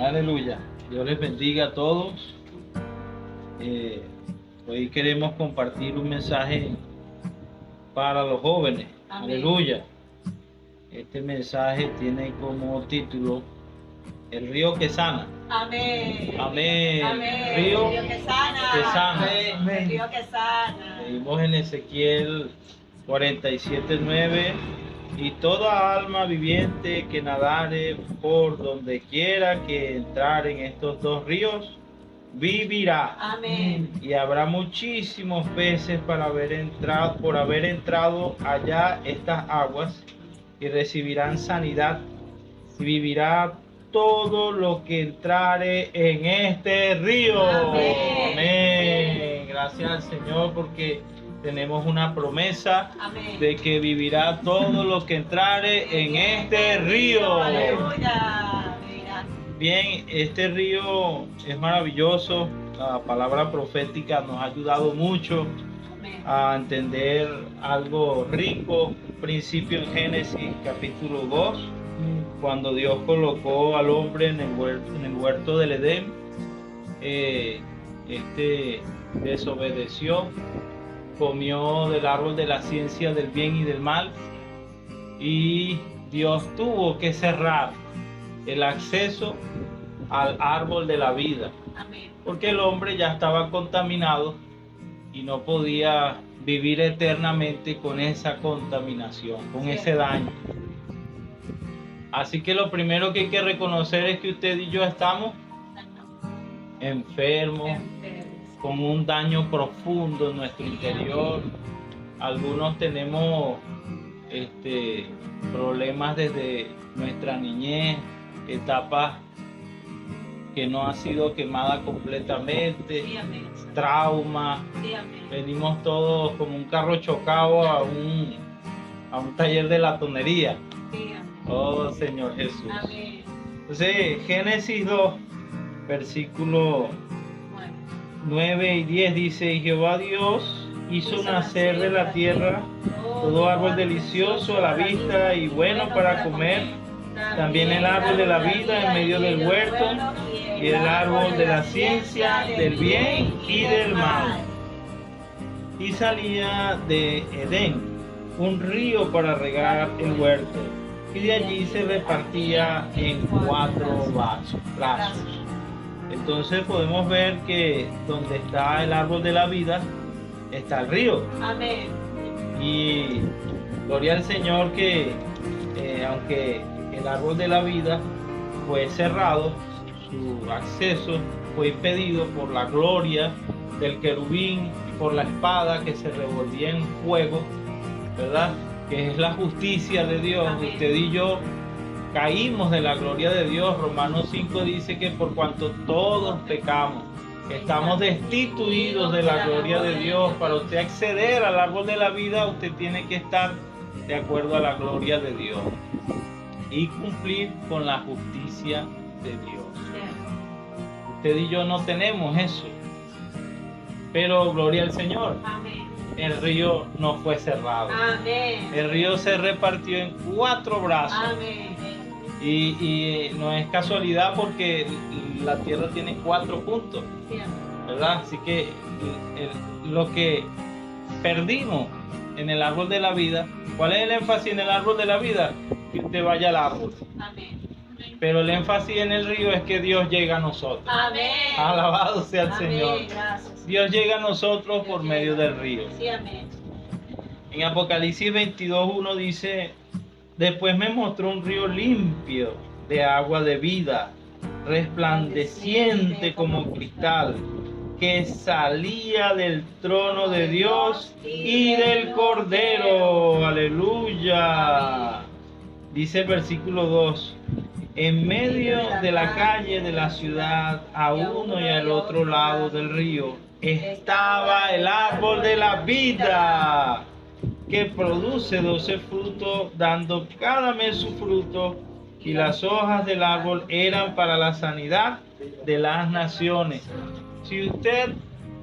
Aleluya. Dios les bendiga a todos. Hoy queremos compartir un mensaje para los jóvenes. Amén. Aleluya. Este mensaje tiene como título El río que sana. Amén. Amén. Amén. Río El río que sana. que sana. El río que sana. Leímos en Ezequiel 47:9. Y toda alma viviente que nadare por donde quiera que entrar en estos dos ríos, vivirá. Amén. Y habrá muchísimos peces por haber entrado allá estas aguas, y recibirán sanidad, y vivirá todo lo que entrare en este río. Amén. Amén. Gracias al Señor porque tenemos una promesa. Amén. De que vivirá todo lo que entrare en este río. Aleluya. Bien, este río es maravilloso. La palabra profética nos ha ayudado mucho Amén. a entender algo rico. Un principio en Génesis capítulo 2, cuando Dios colocó al hombre en el huerto del Edén. Este desobedeció, comió del árbol de la ciencia del bien y del mal, y Dios tuvo que cerrar el acceso al árbol de la vida. Amén. Porque el hombre ya estaba contaminado y no podía vivir eternamente con esa contaminación, con ese daño. Así que lo primero que hay que reconocer es que usted y yo estamos enfermos, con un daño profundo en nuestro interior. Algunos tenemos problemas desde nuestra niñez, etapas que no ha sido quemada completamente, Sí, amén. traumas. Sí, amén. Venimos todos como un carro chocado a un taller de latonería. Sí, amén. Oh Señor Jesús. Amén. Entonces, Génesis 2, versículo 9 y 10 dice: y Jehová Dios hizo nacer de la tierra todo árbol delicioso a la vista y bueno para comer, también el árbol de la vida en medio del huerto, y el árbol de la ciencia del bien y del mal. Y salía de Edén un río para regar el huerto, y de allí se repartía en 4 brazos. Entonces podemos ver que donde está el árbol de la vida está el río. Amén. Y gloria al Señor que aunque el árbol de la vida fue cerrado, su acceso fue impedido por la gloria del querubín y por la espada que se revolvía en fuego, ¿verdad? Que es la justicia de Dios. Amén. Usted y yo caímos de la gloria de Dios. Romanos 5 dice que por cuanto todos pecamos, estamos destituidos de la gloria de Dios. Para usted acceder al árbol de la vida, usted tiene que estar de acuerdo a la gloria de Dios y cumplir con la justicia de Dios. Usted y yo no tenemos eso, pero gloria al Señor. Amén. El río no fue cerrado. Amén. El río se repartió en 4 brazos. Amén. Y no es casualidad porque la tierra tiene 4 puntos, Sí, amén. ¿verdad? Así que lo que perdimos en el árbol de la vida, ¿cuál es el énfasis en el árbol de la vida? Que usted vaya al árbol. Amén. Pero el énfasis en el río es que Dios llega a nosotros. Amén. Alabado sea el Amén. Señor. Gracias. Dios llega a nosotros por medio del río. Sí, amén. En Apocalipsis 22:1 dice: después me mostró un río limpio de agua de vida, resplandeciente como cristal, que salía del trono de Dios y del Cordero. Aleluya. Dice el versículo 2: en medio de la calle de la ciudad, a uno y al otro lado del río, estaba el árbol de la vida, que produce 12 frutos, dando cada mes su fruto, y las hojas del árbol eran para la sanidad de las naciones. Si usted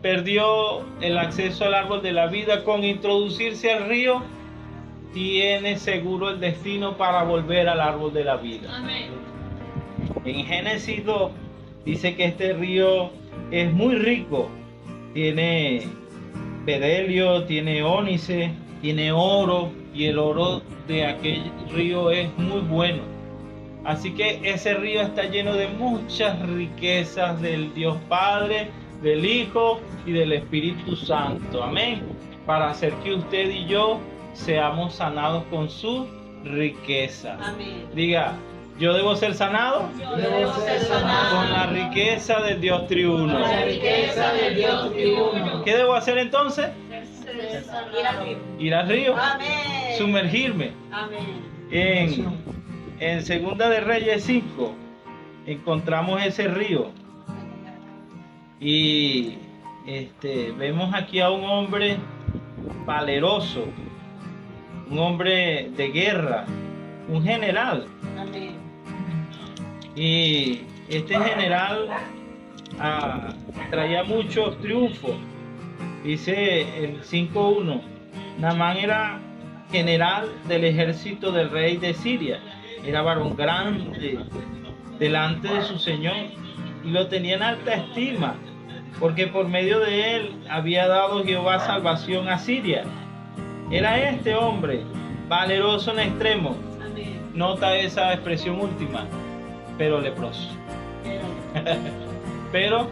perdió el acceso al árbol de la vida, con introducirse al río, tiene seguro el destino para volver al árbol de la vida. Amén. En Génesis 2 dice que este río es muy rico. Tiene bedelio, tiene ónice, tiene oro, y el oro de aquel río es muy bueno. Así que ese río está lleno de muchas riquezas del Dios Padre, del Hijo y del Espíritu Santo. Amén. Para hacer que usted y yo seamos sanados con su riqueza. Amén. Diga, yo debo ser sanado Yo debo ser sanado con la riqueza del Dios triuno. con la riqueza del Dios triuno. ¿Qué debo hacer entonces? Ir al río. Ir al río, Amén. sumergirme. Amén. En Segunda de Reyes 5 encontramos ese río y vemos aquí a un hombre valeroso, un hombre de guerra, un general. Amén. Y este general traía muchos triunfos. Dice el 5:1, Naamán era general del ejército del rey de Siria. Era varón grande delante de su señor y lo tenía en alta estima, porque por medio de él había dado Jehová salvación a Siria. Era este hombre valeroso en extremo. Amén. Nota esa expresión última, pero leproso. Pero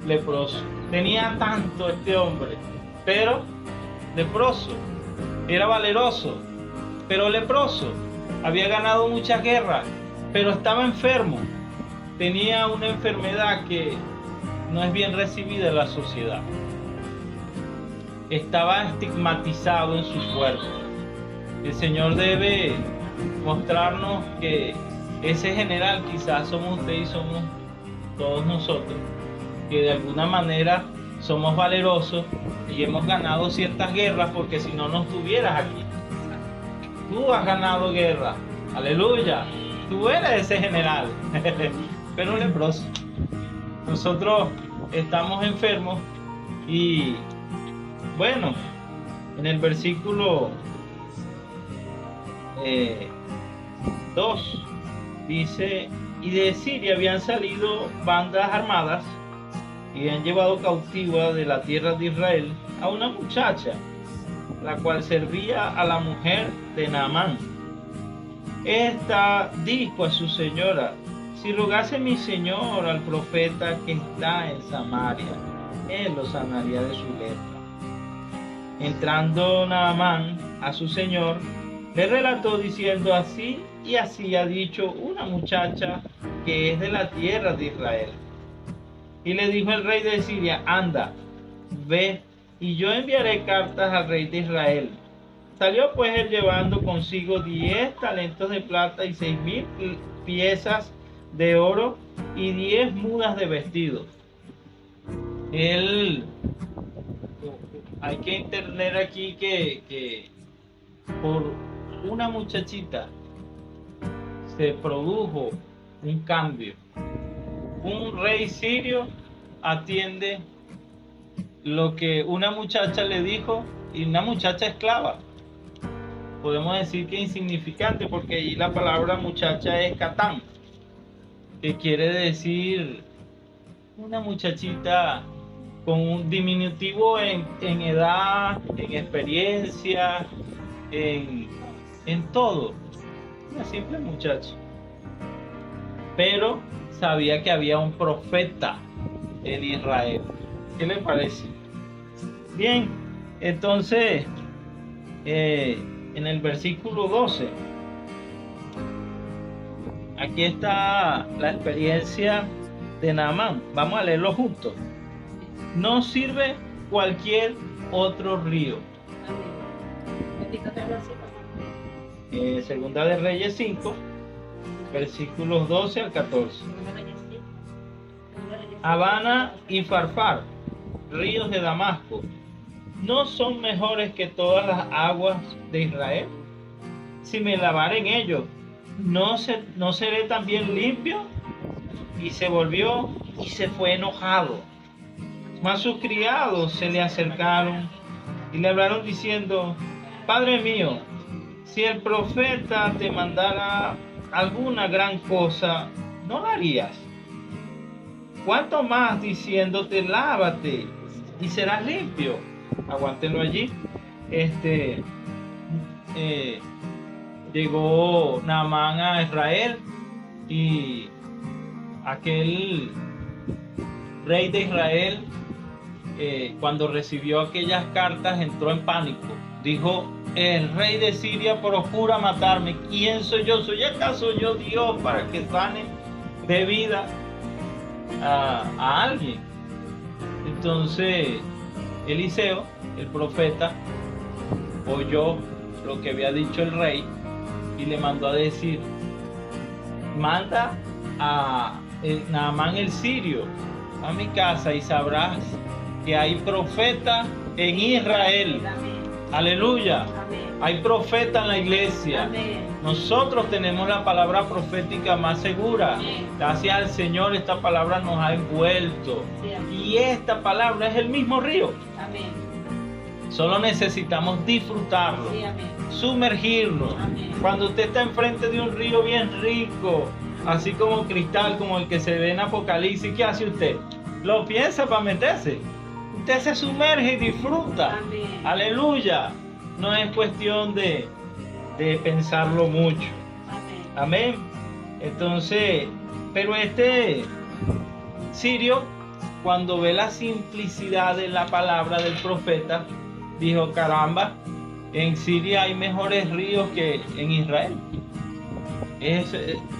leproso. Tenía tanto este hombre, pero leproso. Era valeroso, pero leproso. Había ganado muchas guerras, pero estaba enfermo. Tenía una enfermedad que no es bien recibida en la sociedad. Estaba estigmatizado en su cuerpo. El Señor debe mostrarnos que ese general quizás somos usted y somos todos nosotros, que de alguna manera somos valerosos y hemos ganado ciertas guerras, porque si no, no estuvieras aquí. Tú has ganado guerra, aleluya, tú eres ese general, pero leproso. Nosotros estamos enfermos y bueno, en el versículo 2 dice, y de Siria habían salido bandas armadas y han llevado cautiva de la tierra de Israel a una muchacha, la cual servía a la mujer de Naamán. Esta dijo a su señora, si rogase mi señor al profeta que está en Samaria, él lo sanaría de su lepra. Entrando Naamán a su señor, le relató diciendo, así y así ha dicho una muchacha que es de la tierra de Israel. Y le dijo el rey de Siria, anda, ve, y yo enviaré cartas al rey de Israel. Salió pues él llevando consigo 10 talentos de plata y 6,000 piezas de oro y 10 mudas de vestidos. Hay que entender aquí que por una muchachita se produjo un cambio. Un rey sirio atiende lo que una muchacha le dijo, y una muchacha esclava. Podemos decir que insignificante, porque ahí la palabra muchacha es catán, que quiere decir una muchachita con un diminutivo en edad, en experiencia, en todo. Una simple muchacha. Pero sabía que había un profeta en Israel. ¿Qué le parece? Bien, entonces en el versículo 12, aquí está la experiencia de Naamán. Vamos a leerlo juntos. No sirve cualquier otro río. Segunda de Reyes 5, versículos 12 al 14. Habana y Farfar, ríos de Damasco, ¿no son mejores que todas las aguas de Israel? Si me lavare en ellos, ¿no seré también limpio? Y se volvió y se fue enojado. Mas sus criados se le acercaron y le hablaron diciendo, Padre mío, si el profeta te mandara alguna gran cosa, ¿no lo harías? ¿Cuánto más diciéndote, lávate y serás limpio? Aguántenlo allí. Llegó Naamán a Israel y aquel rey de Israel, cuando recibió aquellas cartas, entró en pánico. Dijo: el rey de Siria procura matarme. ¿Quién soy yo? ¿Soy acaso yo Dios para que sane de vida a alguien? Entonces Eliseo, el profeta, oyó lo que había dicho el rey y le mandó a decir: manda a Naamán el sirio a mi casa y sabrás que hay profeta en Israel. Aleluya. Hay profeta en la iglesia. Nosotros tenemos la palabra profética más segura. Gracias al Señor, esta palabra nos ha envuelto. Y esta palabra es el mismo río. Solo necesitamos disfrutarlo, sumergirnos. Cuando usted está enfrente de un río bien rico, así como cristal, como el que se ve en Apocalipsis, ¿qué hace usted? Lo piensa para meterse. Usted se sumerge y disfruta. Aleluya. No es cuestión de pensarlo mucho. Amén. Entonces, pero este sirio, cuando ve la simplicidad de la palabra del profeta, dijo: caramba, en Siria hay mejores ríos que en Israel.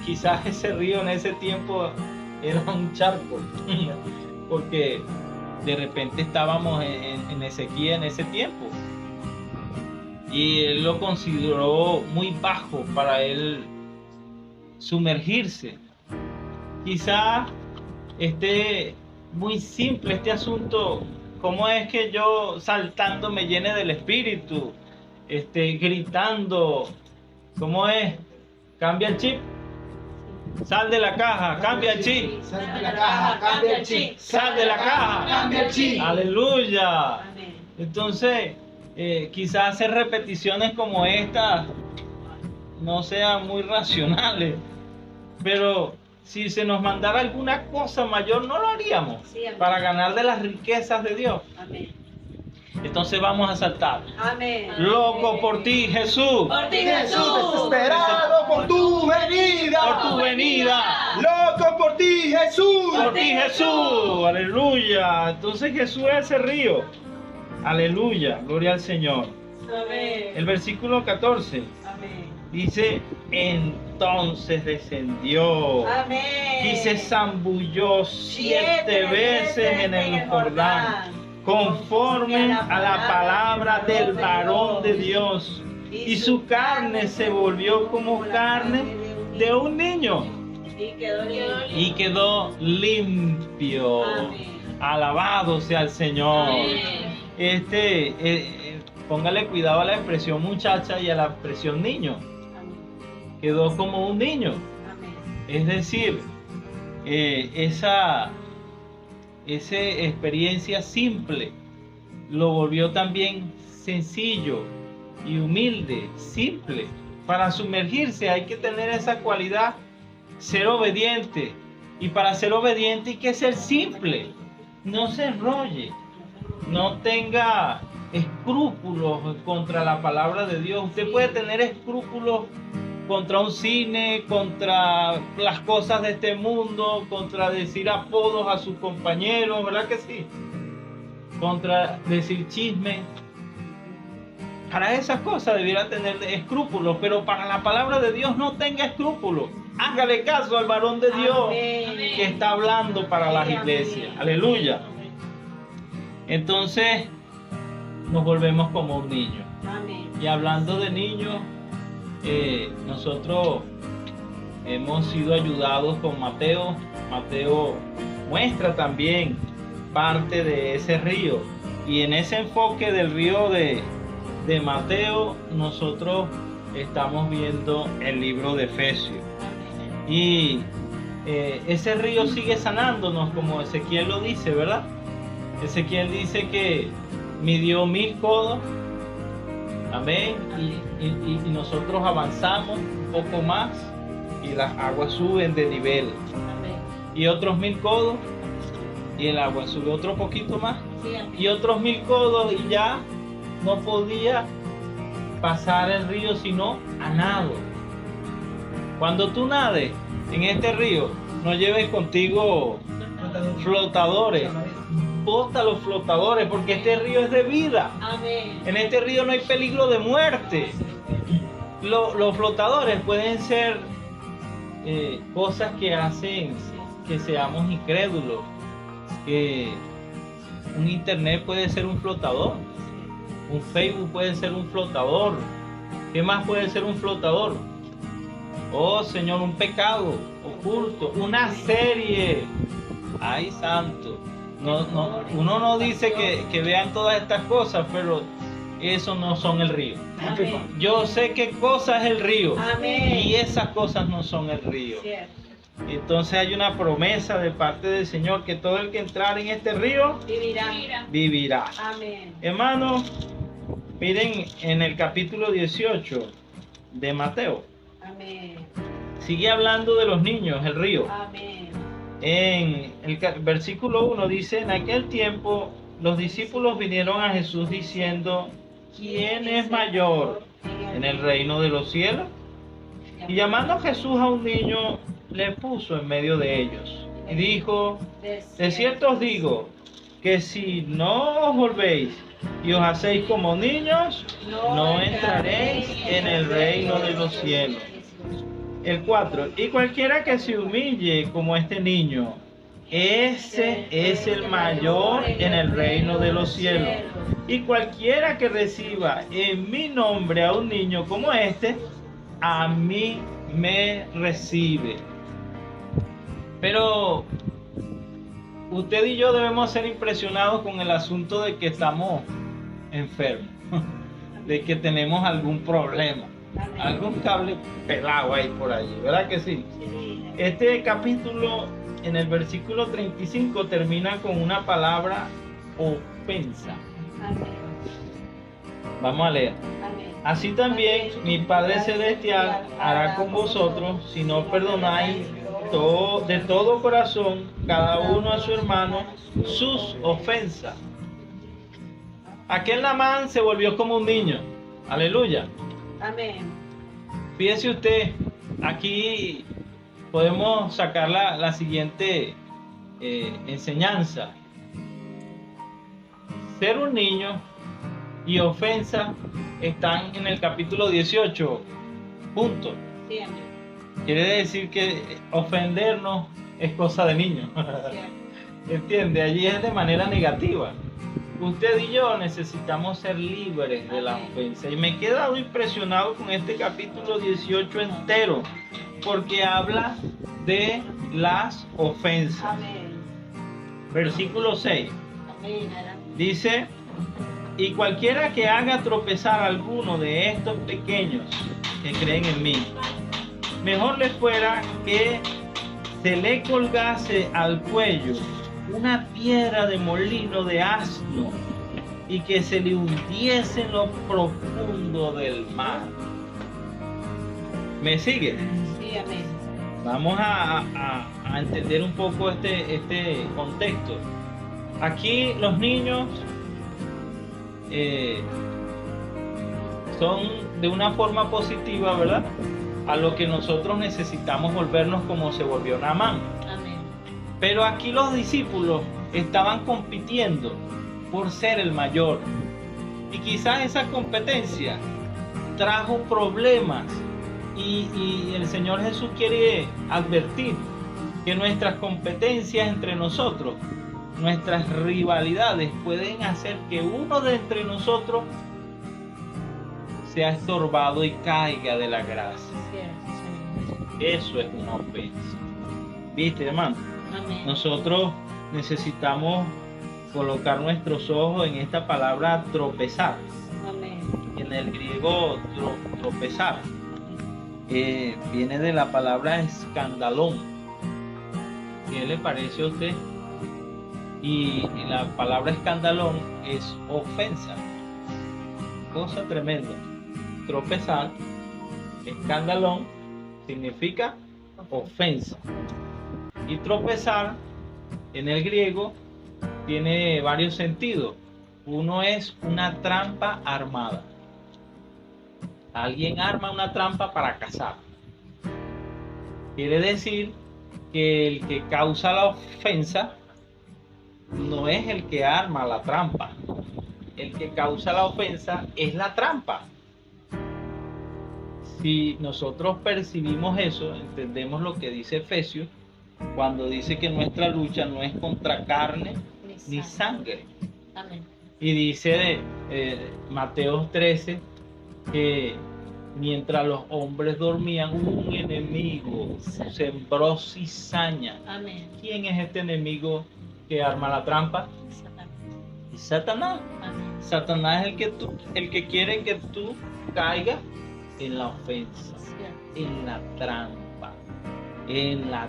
Quizás ese río en ese tiempo era un charco, porque de repente estábamos en sequía en ese tiempo. Y él lo consideró muy bajo para él sumergirse. Quizás esté muy simple este asunto. ¿Cómo es que yo saltando me llene del Espíritu? Gritando. ¿Cómo es? Cambia el chip. Sal de la caja, cambia el chip. Sal de la caja, cambia el chip. Sal de la caja, cambia el chip. Aleluya. Entonces, quizás hacer repeticiones como estas no sean muy racionales, pero si se nos mandara alguna cosa mayor, no lo haríamos, para ganar de las riquezas de Dios. Entonces vamos a saltar. Loco por ti, Jesús. Por ti, Jesús. Desesperado por tu venida. Por tu venida. Loco por ti, Jesús. Por ti, Jesús. Aleluya. Entonces Jesús es ese río. Aleluya. Gloria al Señor. El versículo 14 dice: entonces descendió y se zambulló 7 veces en el Jordán, conforme a la palabra del varón de Dios, y su carne se volvió como carne de un niño, y quedó limpio. Alabado sea el Señor. Póngale cuidado a la expresión muchacha y a la expresión niño. Quedó como un niño. Es decir, esa experiencia simple lo volvió también sencillo y humilde, simple. Para sumergirse hay que tener esa cualidad, ser obediente. Y para ser obediente hay que ser simple. No se enrolle, no tenga escrúpulos contra la palabra de Dios. Usted puede tener escrúpulos contra un cine, contra las cosas de este mundo, contra decir apodos a sus compañeros, ¿verdad que sí? Contra decir chisme. Para esas cosas debiera tener escrúpulos, pero para la palabra de Dios no tenga escrúpulos. Hágale caso al varón de Dios que está hablando para las iglesias. Aleluya. Entonces nos volvemos como un niño. Y hablando de niños, nosotros hemos sido ayudados con Mateo. Mateo muestra también parte de ese río, y en ese enfoque del río de Mateo nosotros estamos viendo el libro de Efesios, y ese río sigue sanándonos, como Ezequiel lo dice, ¿verdad? Ezequiel dice que midió 1000 codos. Amén. Y nosotros avanzamos un poco más y las aguas suben de nivel. Amén. Y otros 1000 codos y el agua sube otro poquito más. Sí, amén. Y otros 1000 codos y ya no podía pasar el río sino a nado. Cuando tú nades en este río, no lleves contigo flotadores. Bota los flotadores porque este río es de vida. Amén. En este río no hay peligro de muerte. Los flotadores pueden ser cosas que hacen que seamos incrédulos. Que un internet puede ser un flotador. Un Facebook puede ser un flotador. ¿Qué más puede ser un flotador? Oh Señor, un pecado oculto, una serie. Ay, santo. Uno no dice que vean todas estas cosas, pero eso no son el río. Amén. Yo sé qué cosa es el río. Amén. Y esas cosas no son el río. Cierto. Entonces hay una promesa de parte del Señor que todo el que entrar en este río Vivirá. vivirá. Amén. Hermanos, miren en el capítulo 18 de Mateo. Amén. Sigue hablando de los niños, el río. Amén. En el versículo 1 dice, en aquel tiempo los discípulos vinieron a Jesús diciendo, ¿quién es mayor en el reino de los cielos? Y llamando a Jesús a un niño, le puso en medio de ellos y dijo, de cierto os digo, que si no os volvéis y os hacéis como niños, no entraréis en el reino de los cielos. El 4, y cualquiera que se humille como este niño, ese es el mayor en el reino de los cielos. Y cualquiera que reciba en mi nombre a un niño como este, a mí me recibe. Pero usted y yo debemos ser impresionados con el asunto de que estamos enfermos, de que tenemos algún problema, algún cable pelado ahí por allí, ¿verdad que sí? Este capítulo en el versículo 35 termina con una palabra ofensa. Vamos a leer. Así también mi Padre Celestial hará con vosotros si no perdonáis de todo corazón cada uno a su hermano sus ofensas. Aquel Naamán se volvió como un niño. Aleluya. Amén. Fíjese usted, aquí podemos sacar la siguiente enseñanza. Ser un niño y ofensa están en el capítulo 18. Punto. Sí, amén. Quiere decir que ofendernos es cosa de niños. ¿Entiende? Allí es de manera negativa. Usted y yo necesitamos ser libres de la ofensa. Y me he quedado impresionado con este capítulo 18 entero, porque habla de las ofensas. Amén. Versículo 6 Amén. dice, y cualquiera que haga tropezar a alguno de estos pequeños que creen en mí, mejor le fuera que se le colgase al cuello una piedra de molino de asno y que se le hundiese en lo profundo del mar. ¿Me sigue? Sí, amén. Vamos a entender un poco este contexto. Aquí los niños son de una forma positiva, ¿verdad? A lo que nosotros necesitamos volvernos como se volvió Naamán. Amén. Pero aquí los discípulos estaban compitiendo por ser el mayor. Y quizás esa competencia trajo problemas. Y el Señor Jesús quiere advertir que nuestras competencias entre nosotros, nuestras rivalidades pueden hacer que uno de entre nosotros sea estorbado y caiga de la gracia. Eso es una ofensa. ¿Viste, hermano? Amén. Nosotros necesitamos colocar nuestros ojos en esta palabra tropezar. Amén. En el griego tropezar viene de la palabra escandalón. ¿Qué le parece a usted? Y la palabra escandalón es ofensa. Cosa tremenda. Tropezar, escandalón, significa ofensa. Y tropezar en el griego tiene varios sentidos. Uno es una trampa armada. Alguien arma una trampa para cazar. Quiere decir que el que causa la ofensa no es el que arma la trampa. El que causa la ofensa es la trampa. Si nosotros percibimos eso, entendemos lo que dice Efesios cuando dice que nuestra lucha no es contra carne ni sangre. Amén. Y dice Mateo 13 que mientras los hombres dormían, un enemigo sembró cizaña. Amén. ¿Quién es este enemigo que arma la trampa? Satanás. Amén. Satanás es el que quiere que tú caigas en la ofensa, en la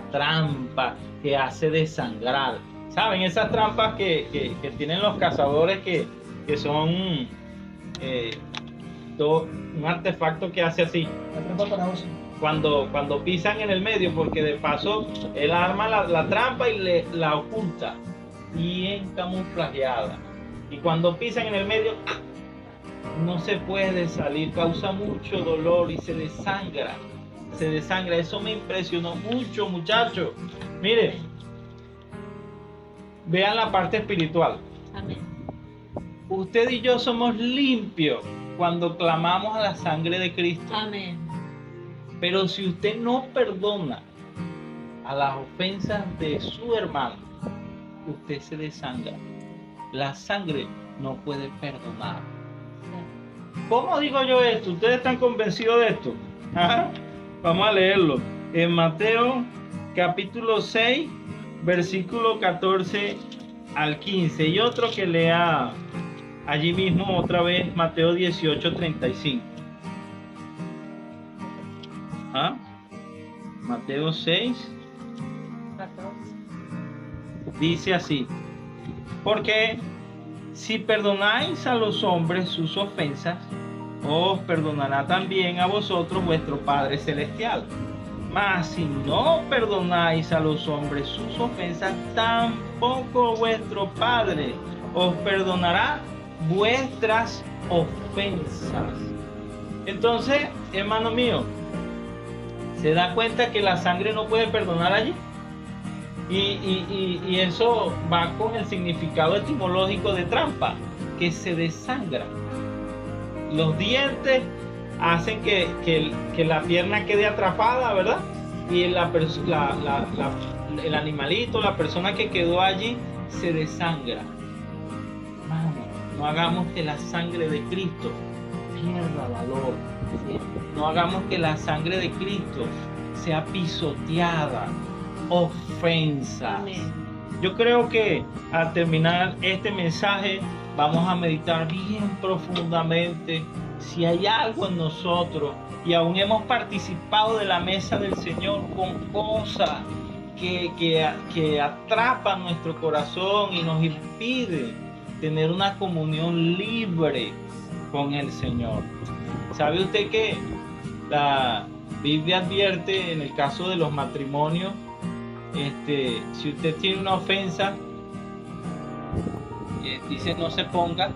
trampa que hace desangrar. ¿Saben? Esas trampas que tienen los cazadores que son un artefacto que hace así. La trampa para oso. Cuando pisan en el medio, porque de paso él arma la trampa y la oculta, bien camuflajeada. Y cuando pisan en el medio, no se puede salir, causa mucho dolor y se desangra. Eso me impresionó mucho, muchachos. Mire, vean la parte espiritual. Amén. Usted y yo somos limpios cuando clamamos a la sangre de Cristo. Amén. Pero si usted no perdona a las ofensas de su hermano, usted se desangra. La sangre no puede perdonar. ¿Cómo digo yo esto? ¿Ustedes están convencidos de esto? Ajá. Vamos a leerlo. En Mateo capítulo 6, versículo 14 al 15. Y otro que lea allí mismo otra vez, Mateo 18, 35. ¿Ah? Mateo 6. 14. Dice así: porque si perdonáis a los hombres sus ofensas, os perdonará también a vosotros vuestro Padre Celestial. Mas si no perdonáis a los hombres sus ofensas, tampoco vuestro Padre os perdonará vuestras ofensas. Entonces, hermano mío, ¿se da cuenta que la sangre no puede perdonar allí? Y eso va con el significado etimológico de trampa, que se desangra. Los dientes hacen que la pierna quede atrapada, ¿verdad? Y el animalito, la persona que quedó allí, se desangra. Vamos, no hagamos que la sangre de Cristo pierda valor. No hagamos que la sangre de Cristo sea pisoteada. Ofensas. Amén. Yo creo que al terminar este mensaje vamos a meditar bien profundamente si hay algo en nosotros y aún hemos participado de la mesa del Señor con cosas que atrapan nuestro corazón y nos impide tener una comunión libre con el Señor. ¿Sabe usted que la Biblia advierte en el caso de los matrimonios? Si usted tiene una ofensa, dice no se ponga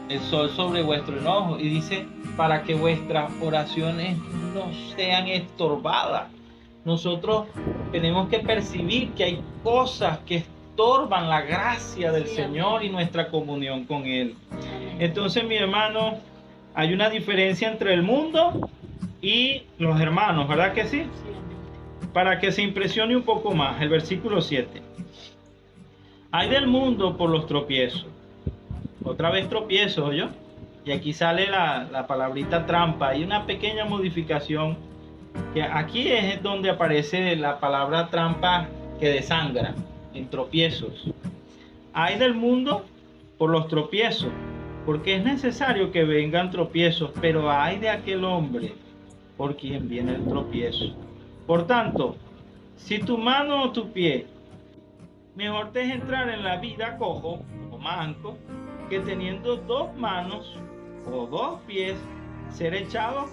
el sol sobre vuestro enojo, y dice para que vuestras oraciones no sean estorbadas. Nosotros tenemos que percibir que hay cosas que estorban la gracia del Señor y nuestra comunión con Él. Entonces, mi hermano, hay una diferencia entre el mundo y los hermanos, ¿verdad que sí? Para que se impresione un poco más, el versículo 7. Hay del mundo por los tropiezos. Otra vez tropiezo, ¿oyó? Y aquí sale la palabrita trampa. Hay una pequeña modificación, que aquí es donde aparece la palabra trampa que desangra, en tropiezos. Hay del mundo por los tropiezos, porque es necesario que vengan tropiezos, pero hay de aquel hombre por quien viene el tropiezo. Por tanto, si tu mano o tu pie, mejor te es entrar en la vida cojo o manco, que teniendo dos manos o dos pies, ser echado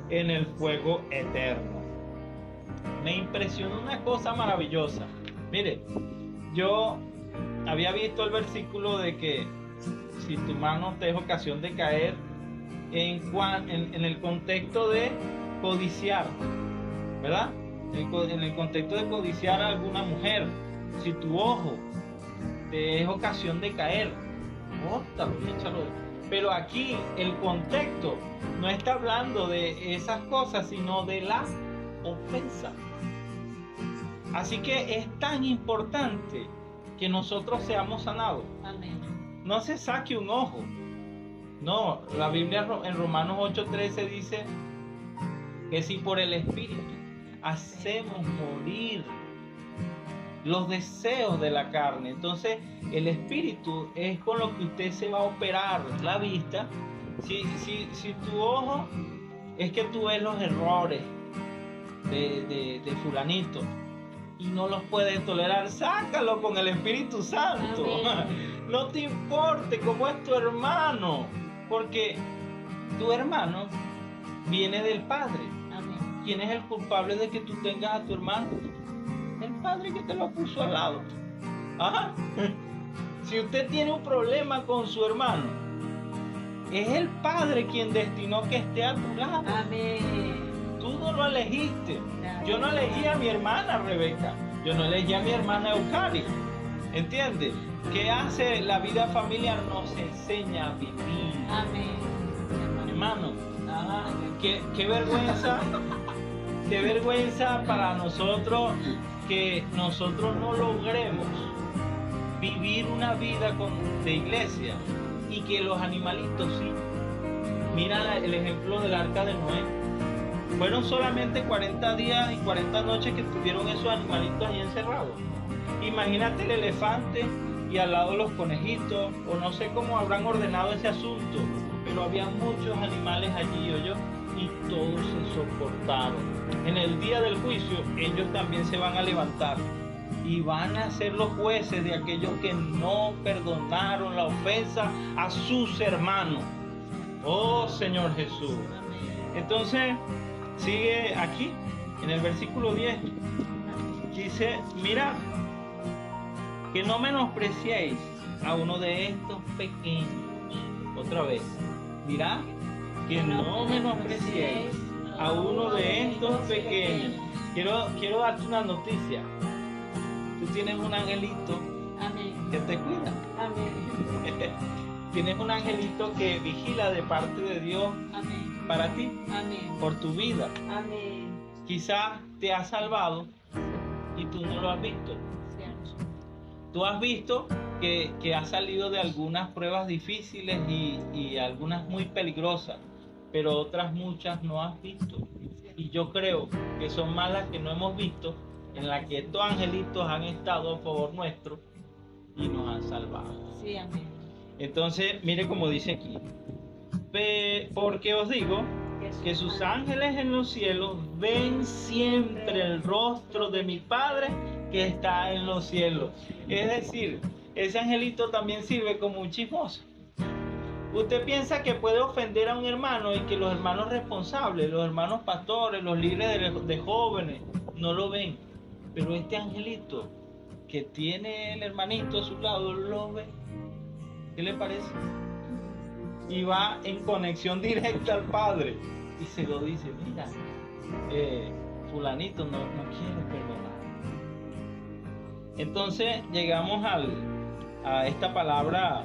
en el fuego eterno. me impresionó una cosa maravillosa. Mire, yo había visto el versículo de que si tu mano te es ocasión de caer, en el contexto de codiciar, ¿verdad? En el contexto de codiciar a alguna mujer. Si tu ojo te es ocasión de caer, córtalo y échalo. Pero aquí el contexto no está hablando de esas cosas, sino de la ofensa. Así que es tan importante que nosotros seamos sanados. Amén. No se saque un ojo. No, la Biblia en Romanos 8:13 dice que si por el Espíritu hacemos morir los deseos de la carne, entonces el Espíritu es con lo que usted se va a operar la vista. Si tu ojo es que tú ves los errores de fulanito y no los puedes tolerar, sácalo con el Espíritu Santo. Amén. No te importe cómo es tu hermano, porque tu hermano viene del Padre. Amén. ¿Quién es el culpable de que tú tengas a tu hermano? El Padre que te lo puso al lado. Ajá. Si usted tiene un problema con su hermano, es el Padre quien destinó que esté a tu lado. Amén. Tú no lo elegiste. Yo no elegí a mi hermana Rebeca. Yo no elegí a mi hermana Eucari. ¿Entiendes? ¿Qué hace la vida familiar? Nos enseña a vivir. Amén. Hermano, ajá, qué vergüenza. Qué vergüenza para nosotros que nosotros no logremos vivir una vida de iglesia y que los animalitos sí. Mira el ejemplo del arca de Noé. Fueron solamente 40 días y 40 noches que estuvieron esos animalitos ahí encerrados. Imagínate el elefante y al lado los conejitos, o no sé cómo habrán ordenado ese asunto, pero había muchos animales allí, oyó, y todos se soportaron. En el día del juicio, ellos también se van a levantar y van a ser los jueces de aquellos que no perdonaron la ofensa a sus hermanos. Oh Señor Jesús. Entonces, sigue aquí, en el versículo 10. Dice, mira, que no menospreciéis a uno de estos pequeños. Otra vez, mira, que no menospreciéis a uno de estos pequeños. Quiero darte una noticia. Tú tienes un angelito Amén. que te cuida. Amén. Tienes un angelito que vigila de parte de Dios Amén. para ti, Amén. por tu vida. Amén. Quizás te ha salvado y tú no lo has visto. Cierto. Tú has visto que has salido de algunas pruebas difíciles y algunas muy peligrosas, pero otras muchas no has visto. Y yo creo que son más las que no hemos visto, en las que estos angelitos han estado a favor nuestro y nos han salvado. Sí, amén. Entonces, mire como dice aquí. Porque os digo que sus ángeles en los cielos ven siempre el rostro de mi Padre que está en los cielos. Es decir, ese angelito también sirve como un chismoso. Usted piensa que puede ofender a un hermano y que los hermanos responsables, los hermanos pastores, los líderes de jóvenes, no lo ven. Pero este angelito que tiene el hermanito a su lado, lo ve. ¿Qué le parece? Y va en conexión directa al Padre y se lo dice, mira, fulanito no quiere perdonar. Entonces llegamos a esta palabra.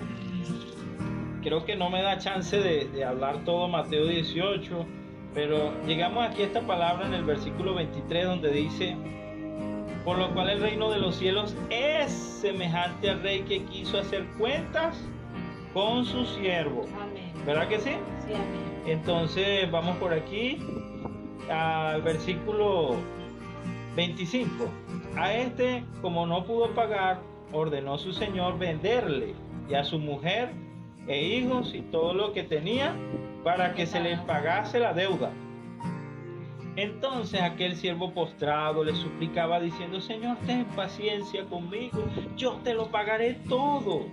Creo que no me da chance de hablar todo Mateo 18, pero llegamos aquí a esta palabra en el versículo 23 donde dice, por lo cual el reino de los cielos es semejante al rey que quiso hacer cuentas con su siervo. Amén. ¿Verdad que sí? Sí, amén. Entonces vamos por aquí al versículo 25. A este, como no pudo pagar, ordenó su señor venderle y a su mujer e hijos y todo lo que tenía para que se les pagase la deuda. Entonces aquel siervo postrado le suplicaba diciendo, Señor, ten paciencia conmigo, yo te lo pagaré todo.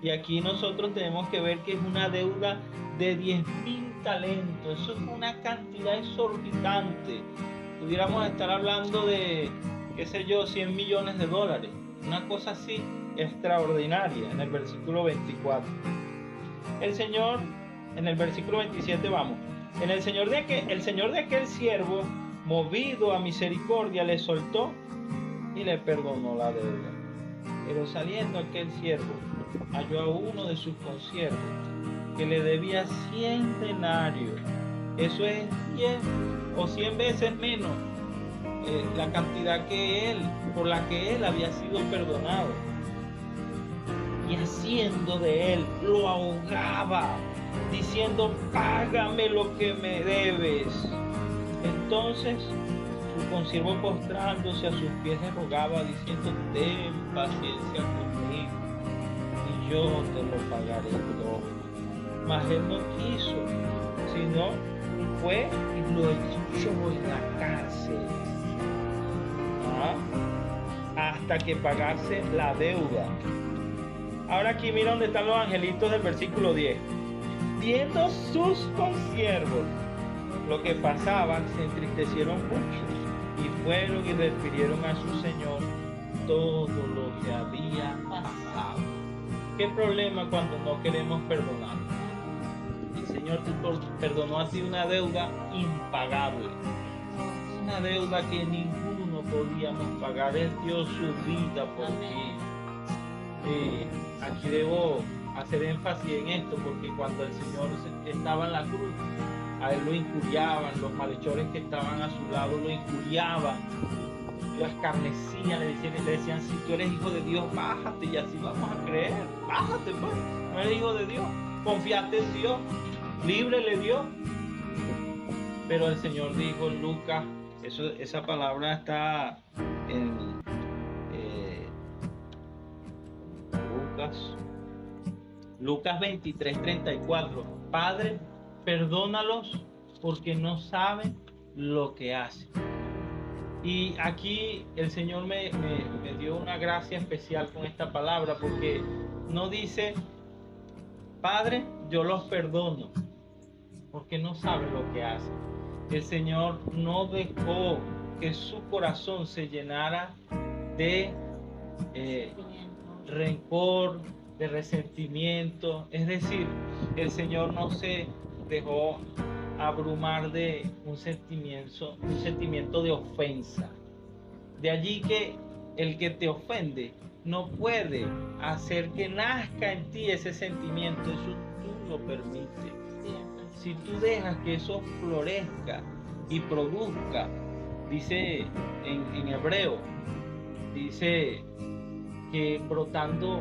Y aquí nosotros tenemos que ver que es una deuda de 10,000 talentos. Eso es una cantidad exorbitante. pudiéramos estar hablando de, qué sé yo, 100 millones de dólares. Una cosa así extraordinaria en el versículo 24. El Señor, en el versículo 27 vamos. El Señor de aquel siervo, movido a misericordia, le soltó y le perdonó la deuda. Pero saliendo aquel siervo, halló a uno de sus consiervos que le debía 100 denarios. Eso es 10 o 100 veces menos la cantidad por la que él había sido perdonado. Y haciendo de él, lo ahogaba, diciendo: págame lo que me debes. Entonces su consiervo, postrándose a sus pies, le rogaba, diciendo: ten paciencia conmigo, y yo te lo pagaré todo. Mas él no quiso, sino fue y lo echó en la cárcel, hasta que pagase la deuda. Ahora aquí mira dónde están los angelitos del versículo 10. Viendo sus consiervos lo que pasaba, se entristecieron mucho y fueron y refirieron a su señor todo lo que había pasado. ¿Qué problema cuando no queremos perdonar? El Señor te perdonó a ti una deuda impagable, una deuda que ninguno podíamos pagar. Él dio su vida por ti. Aquí debo hacer énfasis en esto, porque cuando el Señor estaba en la cruz, a él lo injuriaban, los malhechores que estaban a su lado lo injuriaban, lo escarnecían, le decían: si tú eres hijo de Dios, bájate, y así vamos a creer. Bájate, pues, no eres hijo de Dios, confiaste en Dios, líbrele Dios. Pero el Señor dijo en Lucas, esa palabra está en Lucas 23:34. Padre, perdónalos porque no saben lo que hacen. Y aquí el Señor me dio una gracia especial con esta palabra, porque no dice: Padre, yo los perdono porque no saben lo que hacen. El Señor no dejó que su corazón se llenara de rencor, de resentimiento. Es decir, el Señor no se dejó abrumar de un sentimiento de ofensa. De allí que el que te ofende no puede hacer que nazca en ti ese sentimiento. Eso tú lo permites. Si tú dejas que eso florezca y produzca, dice en hebreo, dice que brotando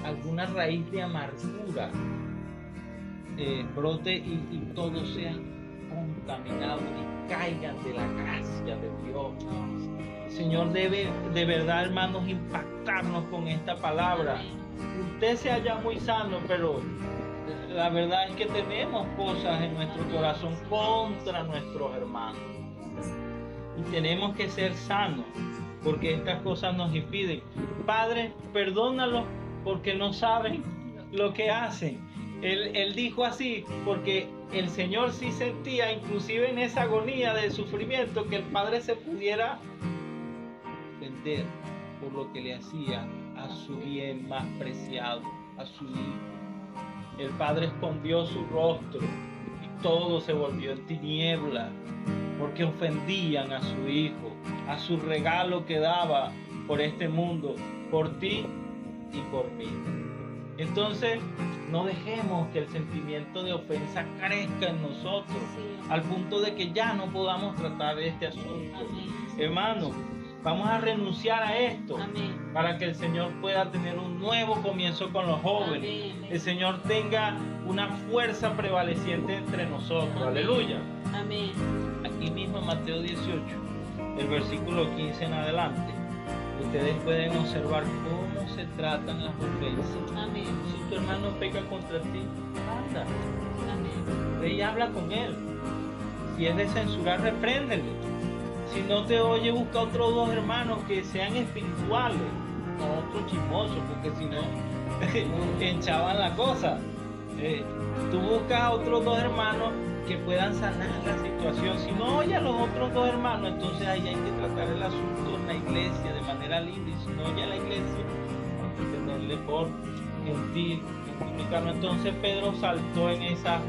alguna raíz de amargura brote y todos sean contaminados y caigan de la gracia de Dios. El Señor debe de verdad, hermanos, impactarnos con esta palabra. Usted se halla muy sano, pero la verdad es que tenemos cosas en nuestro corazón contra nuestros hermanos. Y tenemos que ser sanos, porque estas cosas nos impiden. Padre, perdónalos porque no saben lo que hacen. Él dijo así porque el Señor sí sentía, inclusive en esa agonía de sufrimiento, que el Padre se pudiera ofender por lo que le hacía a su bien más preciado, a su hijo. El Padre escondió su rostro y todo se volvió en tiniebla, porque ofendían a su hijo, a su regalo que daba por este mundo, por ti y por mí. Entonces, no dejemos que el sentimiento de ofensa crezca en nosotros, al punto de que ya no podamos tratar este asunto. Hermano, vamos a renunciar a esto. Amén. Para que el Señor pueda tener un nuevo comienzo con los jóvenes. Amén. El Señor tenga una fuerza prevaleciente entre nosotros. Amén. Aleluya. Amén. Aquí mismo en Mateo 18, el versículo 15 en adelante, ustedes pueden observar cómo se tratan las ofensas. Amén. Si tu hermano peca contra ti, anda, Amén. ve y habla con él. Si es de censurar, repréndele. Si no te oye, busca otros dos hermanos que sean espirituales, no otros chismosos, porque si no, enchaban la cosa. Tú buscas a otros dos hermanos que puedan sanar la situación. Si no oye a los otros dos hermanos, entonces ahí hay que tratar el asunto en la iglesia de manera libre. Y si no oye a la iglesia, hay que tenerle por gentil, multiplicarlo. Entonces Pedro saltó en esa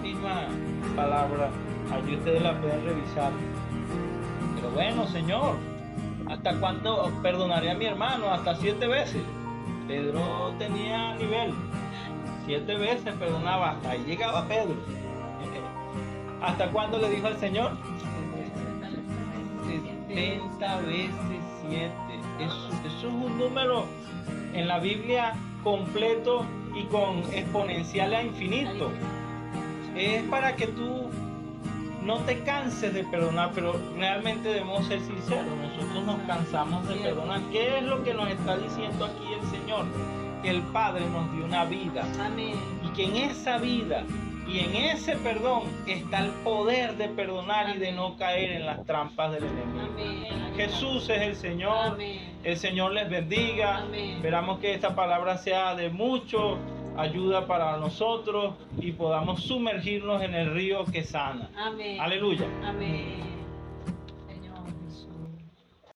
misma palabra. Allí ustedes la pueden revisar. Pero bueno, Señor, ¿hasta cuándo perdonaré a mi hermano? Hasta 7 veces. Pedro tenía nivel. 7 veces perdonaba, hasta ahí llegaba Pedro. ¿Hasta cuándo le dijo el Señor? 70 veces 7. Eso es un número en la Biblia completo y con exponencial a infinito. Es para que tú no te canses de perdonar, pero realmente debemos ser sinceros. Nosotros nos cansamos de perdonar. ¿Qué es lo que nos está diciendo aquí el Señor? Que el Padre nos dio una vida. Amén. Y que en esa vida y en ese perdón está el poder de perdonar y de no caer en las trampas del enemigo. Amén. Jesús es el Señor. Amén. El Señor les bendiga. Amén. Esperamos que esta palabra sea de mucho ayuda para nosotros y podamos sumergirnos en el río que sana. Amén. Aleluya. Amén.